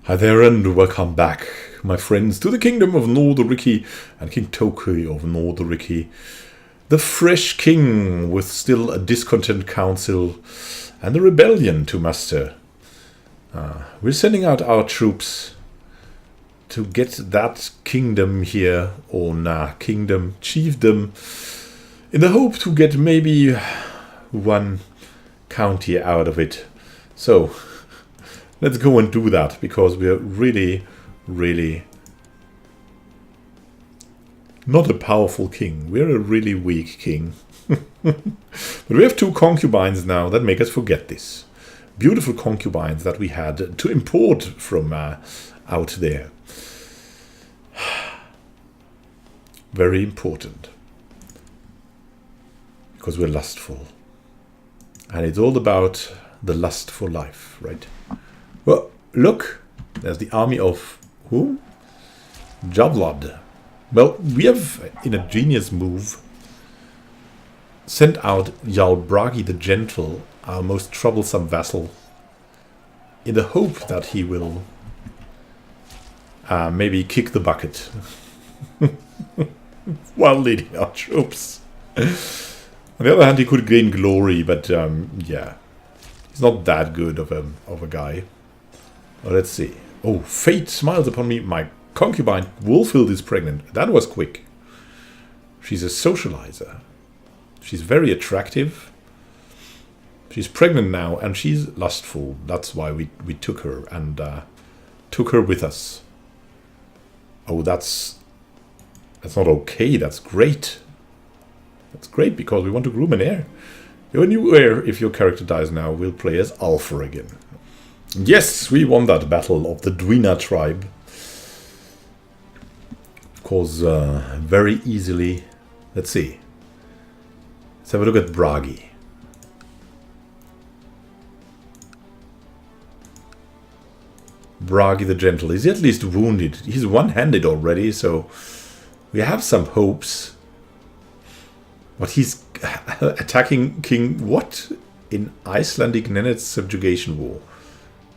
Hi there and welcome back, my friends, to the kingdom of Norderiki and King Toki of Norderiki. The fresh king with still a discontent council and a rebellion to muster. We're sending out our troops to get that kingdom here, or kingdom, chiefdom, in the hope to get maybe one county out of it. So let's go and do that, because we're really not a powerful king. We're a really weak king. But we have 2 concubines now that make us forget this. Beautiful concubines that we had to import from out there. Very important. Because we're lustful. And it's all about the lust for life, right? Well, look, there's the army of whom? Javlod. Well, we have, in a genius move, sent out Jarl Bragi the Gentle, our most troublesome vassal, in the hope that he will maybe kick the bucket while leading our troops. On the other hand, he could gain glory, but yeah, he's not that good of a guy. Well, let's see. Oh, fate smiles upon me. My concubine Wolfhild is pregnant. That was quick. She's a socializer. She's very attractive. She's pregnant now, and she's lustful. That's why we took her and took her with us. Oh, that's not okay. That's great. That's great, because we want to groom an heir. Your new heir, if your character dies now, will play as Alpha again. Yes, we won that battle of the Dwina tribe. Of course, very easily. Let's see. Let's have a look at Bragi. Bragi the Gentle. Is he at least wounded? He's one-handed already, so we have some hopes. But he's attacking King what? In Icelandic Nenet's subjugation war.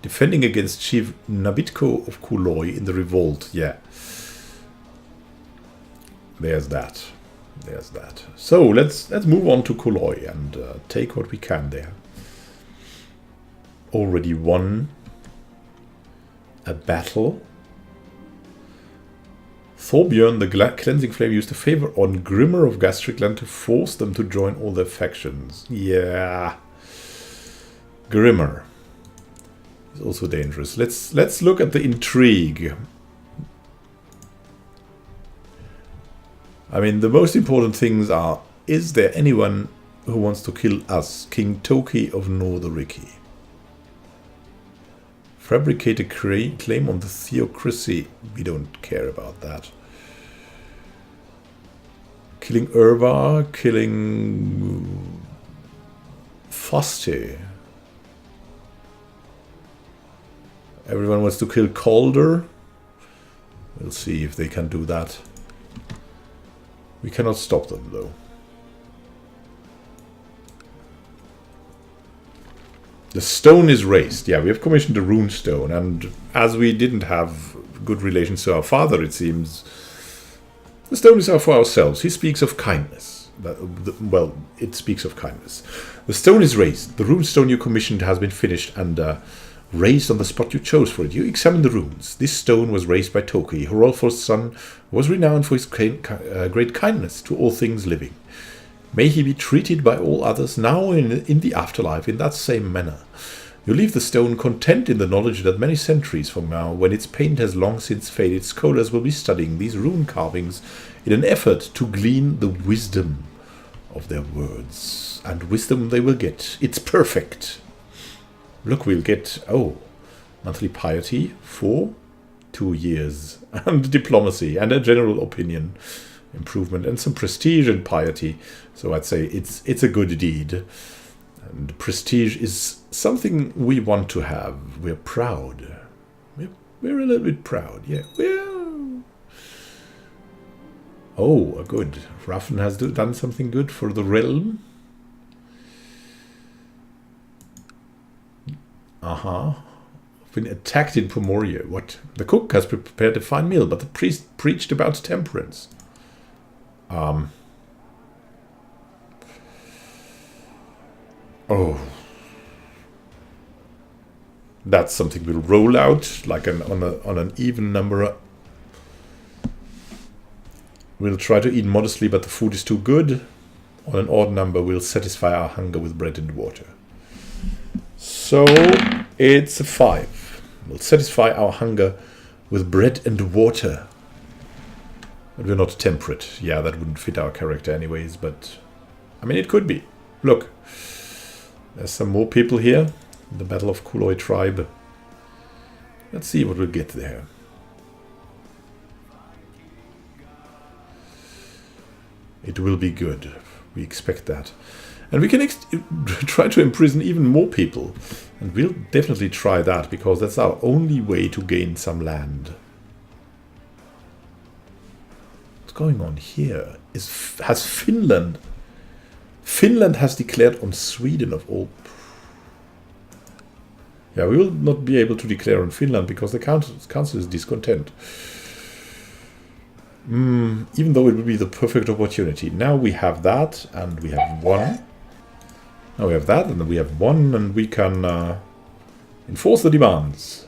Defending against Chief Nabitko of Kuloi in the revolt. Yeah. There's that. There's that. So let's move on to Kuloi and take what we can there. Already won a battle. Thorbjörn the Cleansing Flame used a favor on Grimmer of Gastricland to force them to join all their factions. Yeah. Grimmer is also dangerous. Let's look at the intrigue. I mean, the most important things are, is there anyone who wants to kill us, King Toki of Norderiki? Fabricate a claim on the theocracy. We don't care about that. Killing Urvar, killing Foste. Everyone wants to kill Calder. We'll see if they can do that. We cannot stop them, though. The stone is raised. Yeah, we have commissioned a rune stone, and as we didn't have good relations to our father, it seems, the stone is for ourselves. He speaks of kindness. Well, it speaks of kindness. The stone is raised. The rune stone you commissioned has been finished and raised on the spot you chose for it. You examine the runes. This stone was raised by Toki. Hrolfr's son was renowned for his great kindness to all things living. May he be treated by all others now in the afterlife in that same manner. You leave the stone content in the knowledge that many centuries from now, when its paint has long since faded, scholars will be studying these rune carvings in an effort to glean the wisdom of their words. And wisdom they will get. It's perfect. Look, we'll get, monthly piety for 2 years. And diplomacy and a general opinion improvement and some prestige and piety. So I'd say it's a good deed. And prestige is something we want to have. We're proud. We're a little bit proud. Yeah. Oh, good. Raffen has done something good for the realm. been attacked in Pomoria. What? The cook has prepared a fine meal, but the priest preached about temperance. Oh. That's something we'll roll out, like on an even number. We'll try to eat modestly, but the food is too good. On an odd number, we'll satisfy our hunger with bread and water. So, it's a 5. We'll satisfy our hunger with bread and water. But we're not temperate. Yeah, that wouldn't fit our character anyways, but... I mean, it could be. Look. There's some more people here. The Battle of Kuloi Tribe. Let's see what we'll get there. It will be good. We expect that. And we can try to imprison even more people. And we'll definitely try that, because that's our only way to gain some land. What's going on here? Has Finland... Finland has declared on Sweden of all... Yeah, we will not be able to declare on Finland because the council is discontent. Even though it would be the perfect opportunity. Now we have that, and we have 1. Now we have that, and we have 1, and we can enforce the demands.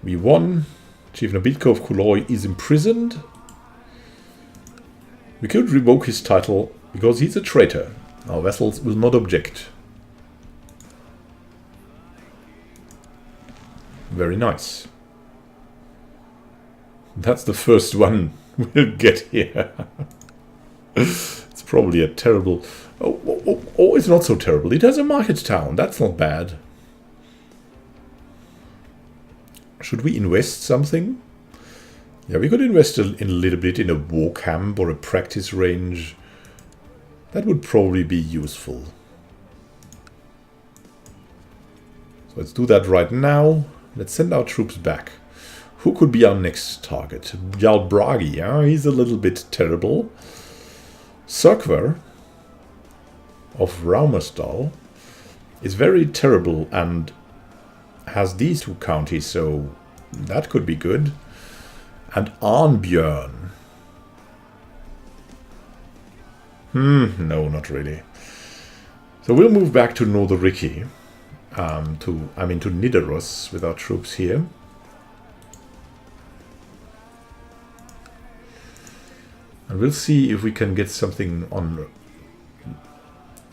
We won. Chief Nabitko of Kuloi is imprisoned. We could revoke his title because he's a traitor. Our vassals will not object. Very nice. That's the first one we'll get here. It's probably a terrible... Oh, it's not so terrible. It has a market town. That's not bad. Should we invest something? Yeah, we could invest in a little bit in a war camp or a practice range. That would probably be useful. So let's do that right now. Let's send our troops back. Who could be our next target? Jarl Bragi, yeah? He's a little bit terrible. Sökver of Raumersdal is very terrible and has these 2 counties, so that could be good. And Arnbjörn. No, not really. So we'll move back to Norderiki. To Nidaros with our troops here. And we'll see if we can get something on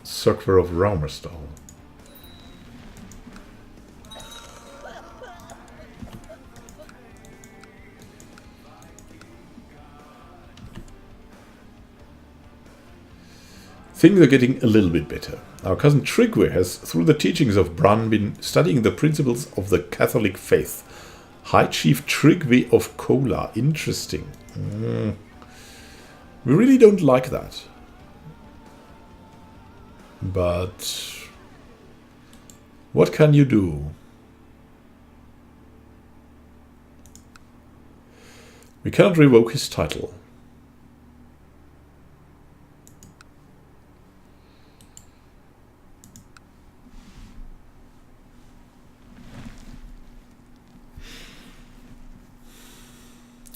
Sökver of Raumersdal. Things are getting a little bit better. Our cousin Tryggve has, through the teachings of Bran, been studying the principles of the Catholic faith. High Chief Tryggve of Kola. Interesting. We really don't like that. But what can you do? We cannot revoke his title.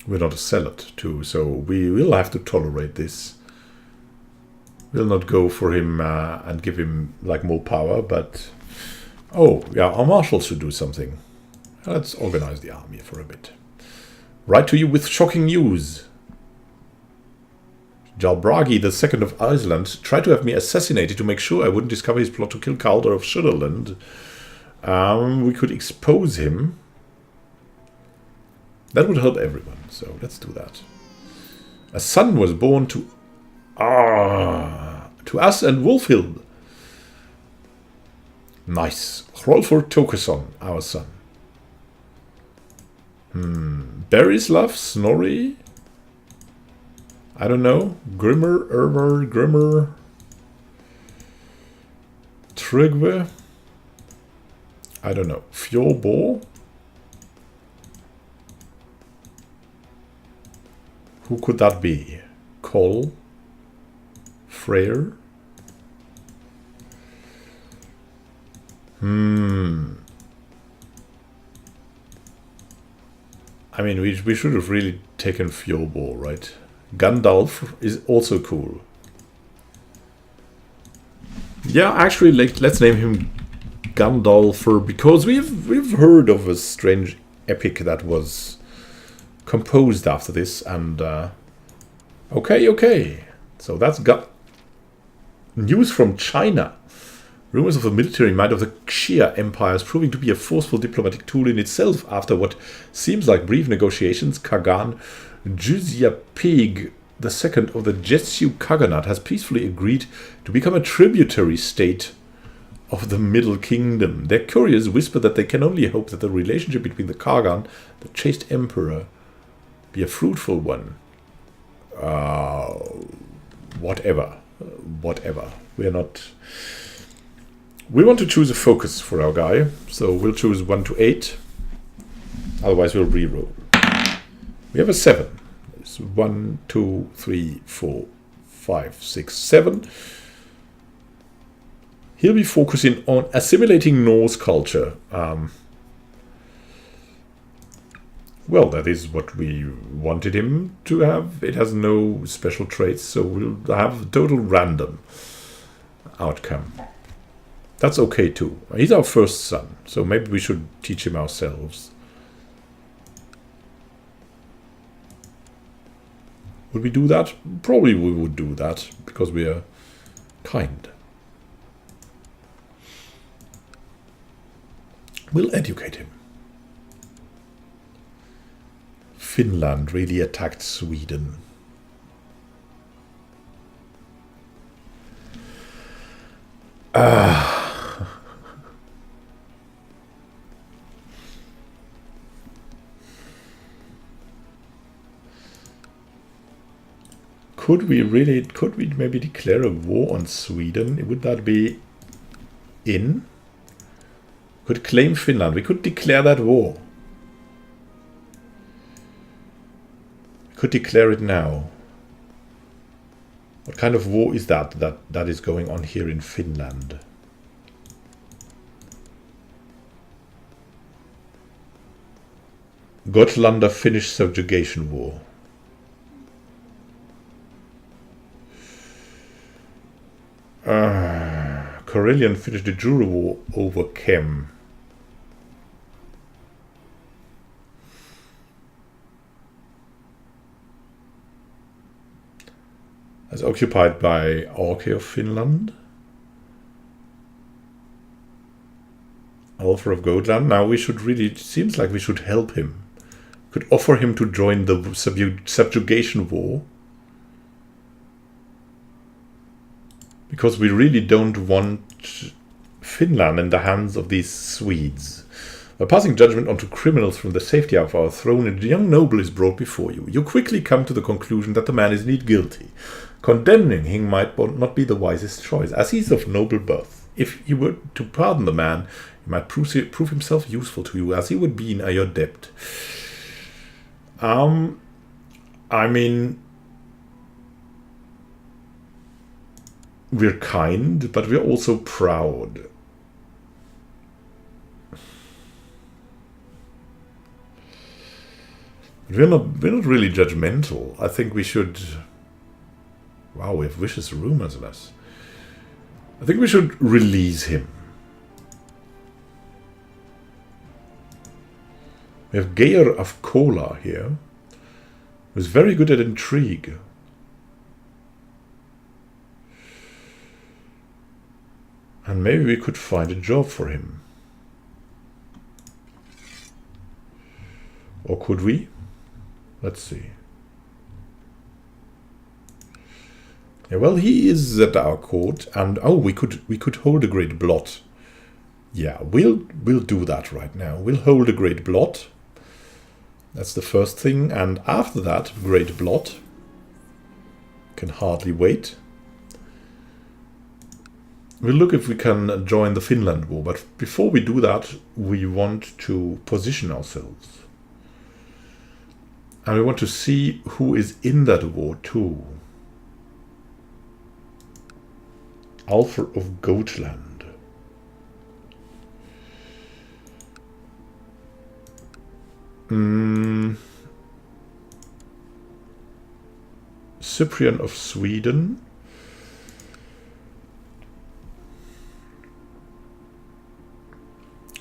We're not a zealot too, so we will have to tolerate this. We'll not go for him and give him like more power, but... Oh, yeah, our marshals should do something. Let's organize the army for a bit. Write to you with shocking news. Jarl Bragi, the second of Iceland, tried to have me assassinated to make sure I wouldn't discover his plot to kill Calder of Sutherland. We could expose him. That would help everyone, so let's do that. A son was born to us and Wolfhild. Nice. Hrolfur Tokeson, our son. Berislav, Snorri. I don't know. Grimmer, Grimmer. Tryggve. I don't know. Fjorbo. Who could that be? Kol? Freyr? I mean, we should have really taken Fjordbor, right? Gandalf is also cool. Yeah, actually, let's name him Gandalfer, because we've heard of a strange epic that was composed after this, and okay. So that's got news from China. Rumors of the military might of the Xia Empire is proving to be a forceful diplomatic tool in itself. After what seems like brief negotiations, Kagan Juziapeg II of the Jetsu Khaganate has peacefully agreed to become a tributary state of the Middle Kingdom. Their couriers whisper that they can only hope that the relationship between the Khagan, the chaste emperor, be a fruitful one. Whatever. We're not... We want to choose a focus for our guy, so we'll choose 1 to 8. Otherwise, we'll re-roll. We have a 7. It's 1, 2, 3, 4, 5, 6, 7. He'll be focusing on assimilating Norse culture. Well, that is what we wanted him to have. It has no special traits, so we'll have total random outcome. That's okay too. He's our first son, so maybe we should teach him ourselves. Would we do that? Probably we would do that, because we are kind. We'll educate him. Finland really attacked Sweden. Could we maybe declare a war on Sweden? Would that be in? Could claim Finland. We could declare that war. We could declare it now. What kind of war is that is going on here in Finland? Gotlander Finnish subjugation war. Karelian Finnish de jure war over Kem. As occupied by Orke of Finland. Alfred of Gotland. Now we should really, it seems like we should help him. Could offer him to join the subjugation war. Because we really don't want Finland in the hands of these Swedes. By passing judgment onto criminals from the safety of our throne, a young noble is brought before you. You quickly come to the conclusion that the man is indeed guilty. Condemning him might not be the wisest choice, as he is of noble birth. If you were to pardon the man, he might prove himself useful to you, as he would be in your debt. I mean... We're kind, but we're also proud. We're not really judgmental. I think we should... Wow, we have vicious rumors of us. I think we should release him. We have Geir of Kola here, who's very good at intrigue. And maybe we could find a job for him. Or could we? Let's see. Yeah, well, he is at our court, and oh, we could hold a great blot. Yeah, we'll do that right now. We'll hold a great blot. That's the first thing, and after that, great blot. Can hardly wait. We'll look if we can join the Finland war, but before we do that, we want to position ourselves. And we want to see who is in that war too. Alfred of Gotland. Cyprian of Sweden.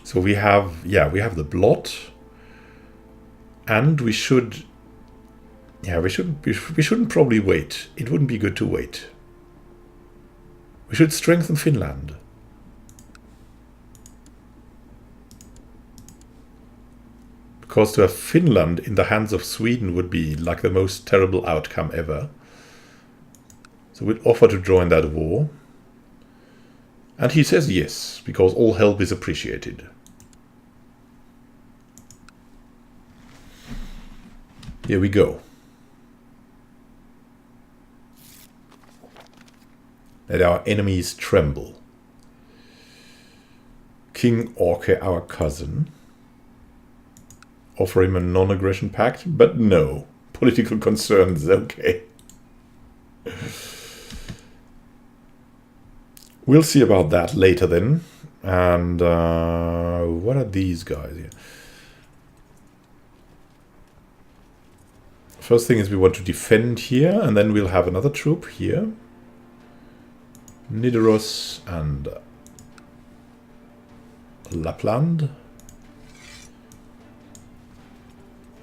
So we have, yeah, we have the blot, and we should, yeah, we shouldn't probably wait. It wouldn't be good to wait. We should strengthen Finland. Because to have Finland in the hands of Sweden would be like the most terrible outcome ever. So we'd offer to join that war. And he says yes, because all help is appreciated. Here we go. Let our enemies tremble. King Orke, our cousin. Offer him a non-aggression pact, but no. Political concerns, okay. We'll see about that later then. And what are these guys here? First thing is we want to defend here, and then we'll have another troop here. Nidaros and Lapland.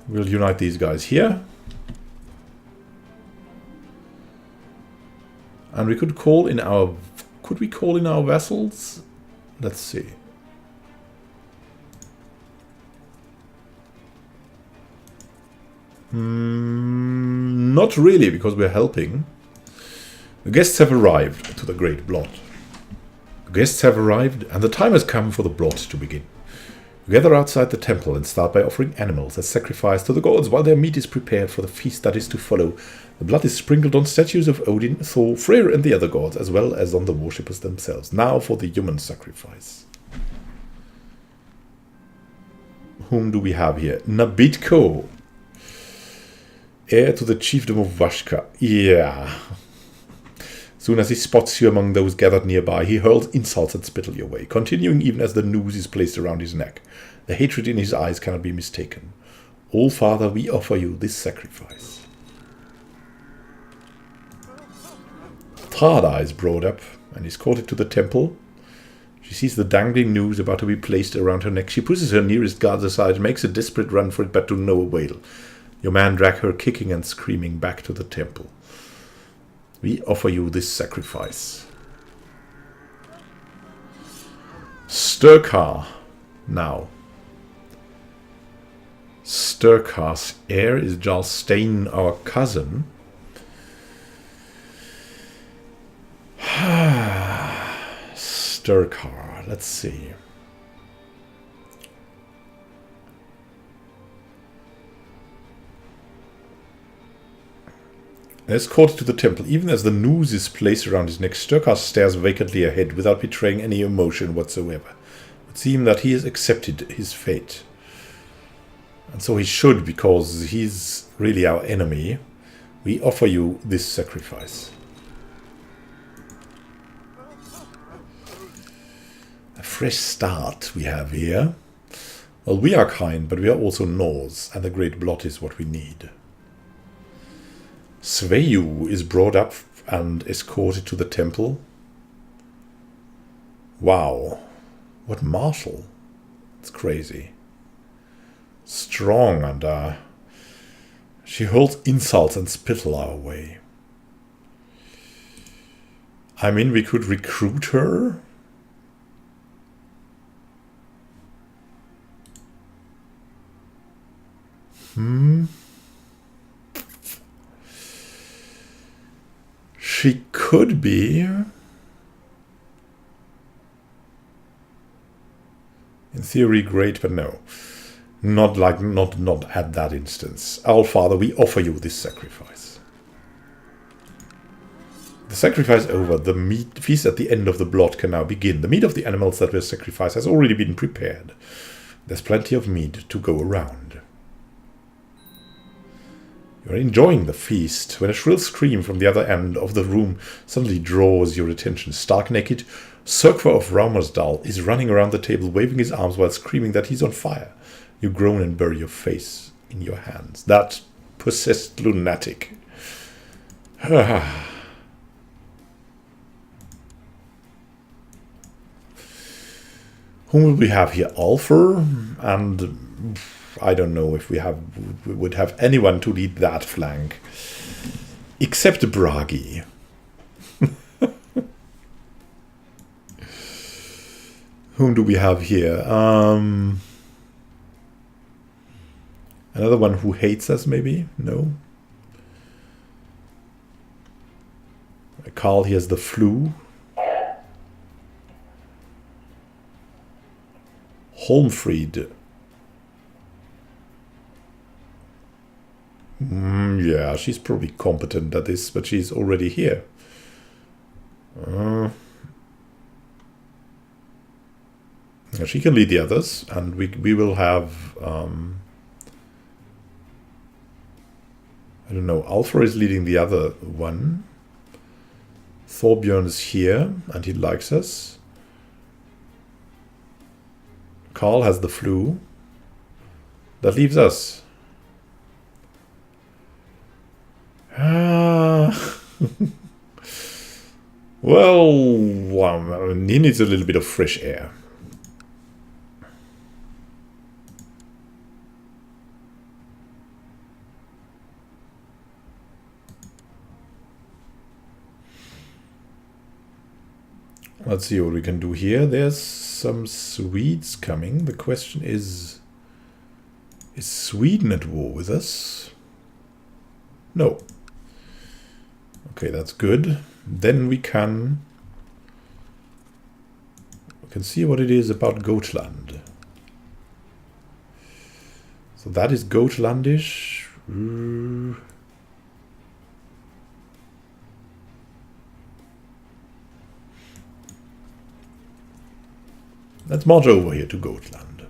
We'll unite these guys here. And we could call in our... Could we call in our vessels? Let's see. Not really, because we're helping. The guests have arrived to the Great Blot. The guests have arrived, and the time has come for the Blot to begin. We gather outside the temple and start by offering animals as sacrifice to the gods while their meat is prepared for the feast that is to follow. The blood is sprinkled on statues of Odin, Thor, Freyr and the other gods, as well as on the worshippers themselves. Now for the human sacrifice. Whom do we have here? Nabitko. Heir to the chiefdom of Vashka. Yeah. Soon as he spots you among those gathered nearby, he hurls insults and spittle your way, continuing even as the noose is placed around his neck. The hatred in his eyes cannot be mistaken. All Father, we offer you this sacrifice. Tada is brought up and escorted to the temple. She sees the dangling noose about to be placed around her neck. She pushes her nearest guards aside, makes a desperate run for it, but to no avail. Your men drag her kicking and screaming back to the temple. We offer you this sacrifice. Sturkar. Now. Sturkar's heir is Jarl Stein, our cousin. Sturkar. Let's see. Escorted to the temple, even as the noose is placed around his neck, Sturkar stares vacantly ahead without betraying any emotion whatsoever. It would seem that he has accepted his fate. And so he should, because he's really our enemy. We offer you this sacrifice. A fresh start we have here. Well, we are kind, but we are also Norse, and the Great Blot is what we need. Sveyu is brought up and escorted to the temple. Wow. What martial. It's crazy. Strong, and she hurls insults and spittle our way. I mean, we could recruit her. She could be. In theory, great, but no. Not at that instance. Our Father, we offer you this sacrifice. The sacrifice over, the feast at the end of the blot can now begin. The meat of the animals that were sacrificed has already been prepared. There's plenty of meat to go around. You're enjoying the feast when a shrill scream from the other end of the room suddenly draws your attention. Stark naked, Sörkvar of Raumersdal is running around the table, waving his arms while screaming that he's on fire. You groan and bury your face in your hands. That possessed lunatic. Whom will we have here? Alfer, and I don't know if we would have anyone to lead that flank, except Bragi. Whom do we have here? Another one who hates us, maybe? No. Carl, he has the flu. Holmfried. Yeah, she's probably competent at this, but she's already here. She can lead the others, and we will have... I don't know, Alfred is leading the other one. Thorbjörn is here, and he likes us. Carl has the flu. That leaves us. Well, he needs a little bit of fresh air. Let's see what we can do here. There's some Swedes coming. The question is Sweden at war with us? No. Okay, that's good. Then we can see what it is about Gotland. So that is Gotlandish. Let's march over here to Gotland.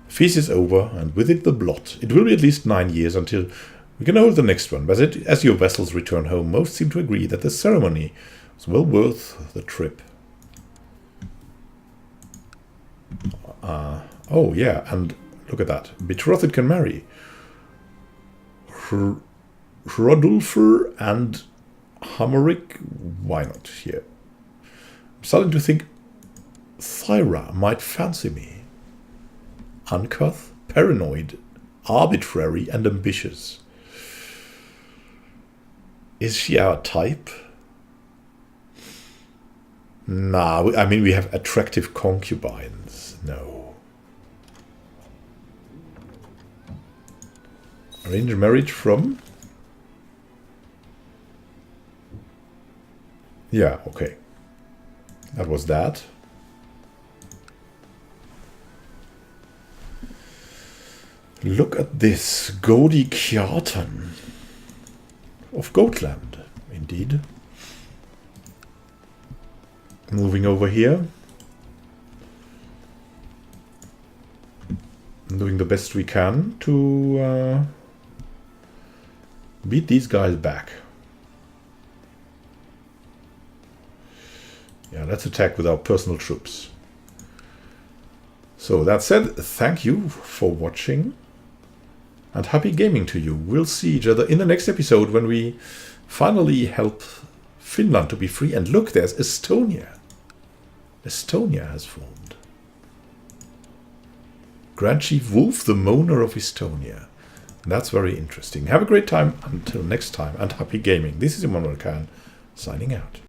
The feast is over, and with it the blot. It will be at least 9 years until we can hold the next one, but as your vessels return home, most seem to agree that the ceremony was well worth the trip. Oh yeah, and look at that. Betrothed can marry. Hrodulfur and Hammerik, why not here? I'm starting to think Thyra might fancy me. Uncouth, paranoid, arbitrary, and ambitious. Is she our type? Nah, I mean, we have attractive concubines. No. Arrange marriage from? Yeah, okay. That was that. Look at this. Godi Kjartan of Gotland, indeed. Moving over here. Doing the best we can to beat these guys back. Yeah, let's attack with our personal troops. So that said, thank you for watching and happy gaming to you. We'll see each other in the next episode when we finally help Finland to be free. And look, there's Estonia. Estonia has formed. Grand Chief Wolf, the Moaner of Estonia. That's very interesting. Have a great time until next time, and happy gaming. This is Immanuel signing out.